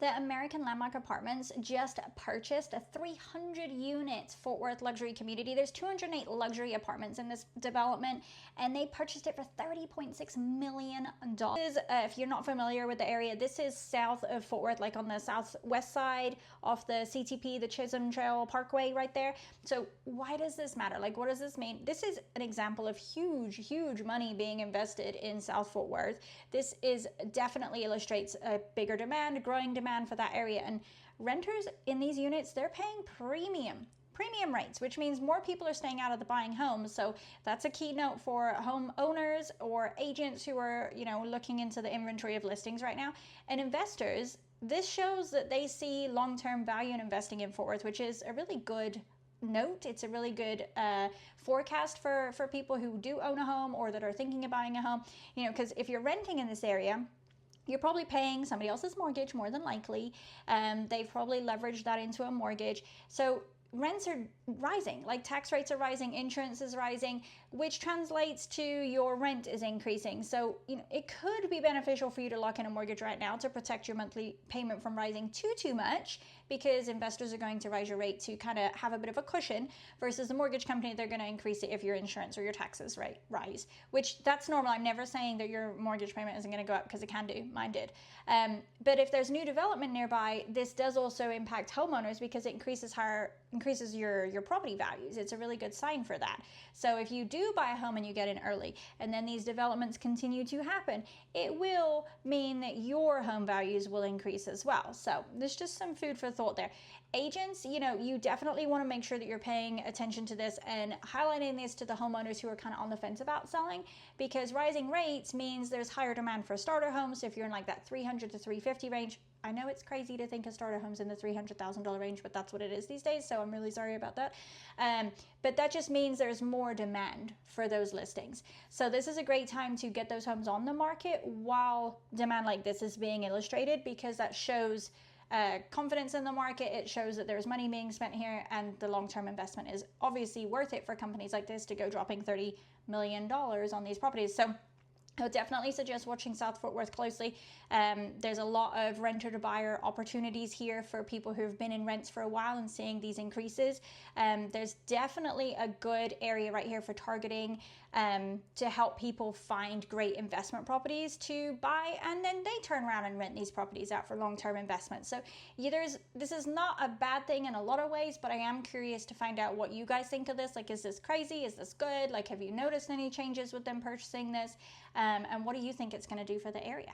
The American Landmark Apartments just purchased a 300-unit Fort Worth luxury community. There's 208 luxury apartments in this development, and they purchased it for $30.6 million. If you're not familiar with the area, this is south of Fort Worth, like on the southwest side off the CTP, the Chisholm Trail Parkway right there. So why does this matter? Like, what does this mean? This is an example of huge money being invested in South Fort Worth. This is definitely illustrates a bigger demand, growing demand for that area, and renters in these units, they're paying premium rates, which means more people are staying out of the buying homes. So that's a keynote for homeowners or agents who are, looking into the inventory of listings right now. And investors, this shows that they see long-term value in investing in Fort Worth, which is a really good note. It's a really good forecast for people who do own a home or that are thinking of buying a home, because if you're renting in this area, you're probably paying somebody else's mortgage more than likely. They've probably leveraged that into a mortgage. So rents are rising, like tax rates are rising, insurance is rising, which translates to your rent is increasing. So, it could be beneficial for you to lock in a mortgage right now to protect your monthly payment from rising too much, because investors are going to raise your rate to kind of have a bit of a cushion, versus the mortgage company, they're going to increase it if your insurance or your taxes rise, which that's normal. I'm never saying that your mortgage payment isn't going to go up, because it can do. Mine did. But if there's new development nearby, this does also impact homeowners, because it increases your property values. It's a really good sign for that. So if you do buy a home and you get in early, and then these developments continue to happen, it will mean that your home values will increase as well. So there's just some food for thought there. Agents, you definitely want to make sure that you're paying attention to this and highlighting this to the homeowners who are kind of on the fence about selling, because rising rates means there's higher demand for starter homes. So if you're in like that 300 to 350 range, I know it's crazy to think a starter home's in the $300,000 range, but that's what it is these days, so I'm really sorry about that. But that just means there's more demand for those listings. So this is a great time to get those homes on the market while demand like this is being illustrated, because that shows confidence in the market. It shows that there's money being spent here, and the long-term investment is obviously worth it for companies like this to go dropping $30 million on these properties. So I would definitely suggest watching South Fort Worth closely. There's a lot of renter to buyer opportunities here for people who've been in rents for a while and seeing these increases. There's definitely a good area right here for targeting to help people find great investment properties to buy, and then they turn around and rent these properties out for long-term investment. So this is not a bad thing in a lot of ways, but I am curious to find out what you guys think of this. Like, is this crazy? Is this good? Like, have you noticed any changes with them purchasing this? And what do you think it's going to do for the area?